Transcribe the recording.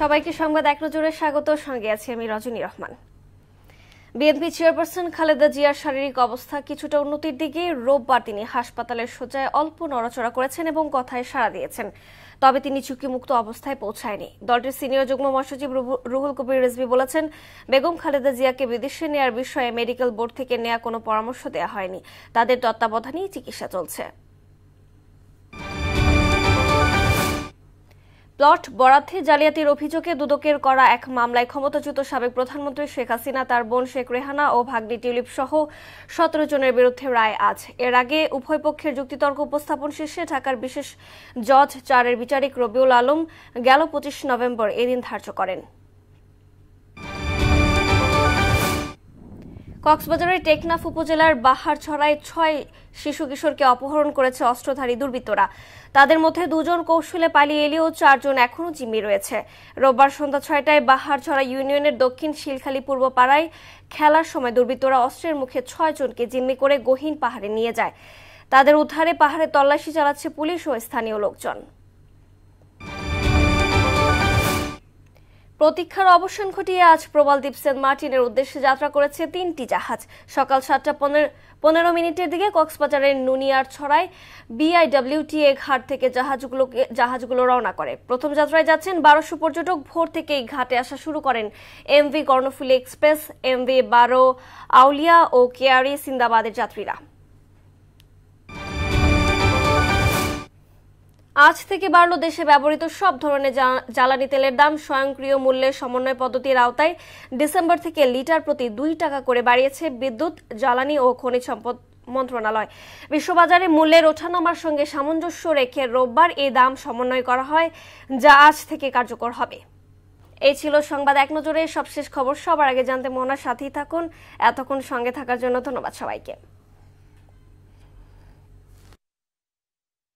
সবাইকে সংবাদ এক নজরে স্বাগত। সঙ্গে আছি আমি রজনী রহমান। বিএনপি চেয়ারপারসন খালেদা জিয়ার শারীরিক অবস্থা কিছুটা উন্নতির দিকে। রোববার তিনি হাসপাতালের শয্যায় অল্প নড়াচড়া করেছেন এবং কথায় সাড়া দিয়েছেন, তবে তিনি ঝুঁকিমুক্ত অবস্থায় পৌঁছায়নি। দলটির সিনিয়র যুগ্ম মহাসচিব রুহুল কবির রিজভী বলেছেন, বেগম খালেদা জিয়াকে বিদেশে নেয়ার বিষয়ে মেডিকেল বোর্ড থেকে নেয়া কোনো পরামর্শ দেওয়া হয়নি। তাদের তত্ত্বাবধানেই চিকিৎসা চলছে। প্লট বরাদ্দে জালিয়াতির অভিযোগে দুদকের করা এক মামলায় ক্ষমতাচ্যুত সাবেক প্রধানমন্ত্রী শেখ হাসিনা, তার বোন শেখ রেহানা ও ভাগ্নি টিউলিপ সহ 17 জনের বিরুদ্ধে রায় আজ। এর আগে উভয় পক্ষের যুক্তিতর্ক উপস্থাপন শেষে ঢাকার বিশেষ জজ 4-এর বিচারিক রবিউল আলম গেল 25 নভেম্বর এদিন ধার্য করেন। কক্সবাজারের টেকনাফ উপজেলার বাহারছড়ায় 6 শিশু কিশোরকে অপহরণ করেছে অস্ত্রধারী দুর্বৃত্তরা। তাদের মধ্যে 2 জন কৌশলে পালিয়ে এলেও 4 জন এখনও জিম্মি রয়েছে। রোববার সন্ধ্যা 6টায় বাহারছড়া ইউনিয়নের দক্ষিণ শিলখালী পূর্ব পাড়ায় খেলার সময় দুর্বৃত্তরা অস্ত্রের মুখে 6 জনকে জিম্মি করে গহীন পাহাড়ে নিয়ে যায়। তাদের উদ্ধারে পাহাড়ে তল্লাশি চালাচ্ছে পুলিশ ও স্থানীয় লোকজন। প্রতীক্ষার অবসান ঘটিয়ে আজ প্রবাল দ্বীপ সেন্ট মার্টিনের উদ্দেশ্যে যাত্রা করেছে 3টি জাহাজ। সকাল 7:15 দিকে কক্সবাজারের নুনিয়ারছড়ায় BIWTA ঘাট থেকে জাহাজগুলো রওনা করে। প্রথম যাত্রায় যাচ্ছেন 1200 পর্যটক। ভোর থেকেই ঘাটে আসা শুরু করেন MV কর্ণফুলী এক্সপ্রেস, MV 12 আউলিয়া ও কেয়ারি সিন্দাবাদের যাত্রীরা। আজ থেকে বাড়ল দেশে ব্যবহৃত সব ধরনের জ্বালানি তেলের দাম। স্বয়ংক্রিয় মূল্যের সমন্বয় পদ্ধতির আওতায় ডিসেম্বর থেকে লিটার প্রতি 2 টাকা করে বাড়িয়েছে বিদ্যুৎ, জ্বালানি ও খনিজ সম্পদ মন্ত্রণালয়। বিশ্ববাজারে মূল্যের ওঠানামার সঙ্গে সামঞ্জস্য রেখে রোববার এই দাম সমন্বয় করা হয়, যা আজ থেকে কার্যকর হবে। এই ছিল সংবাদ এক নজরে সবশেষ খবর। সবার আগে জানতে মনের সাথেই থাকুন। এতক্ষণ সঙ্গে থাকার জন্য ধন্যবাদ সবাইকে।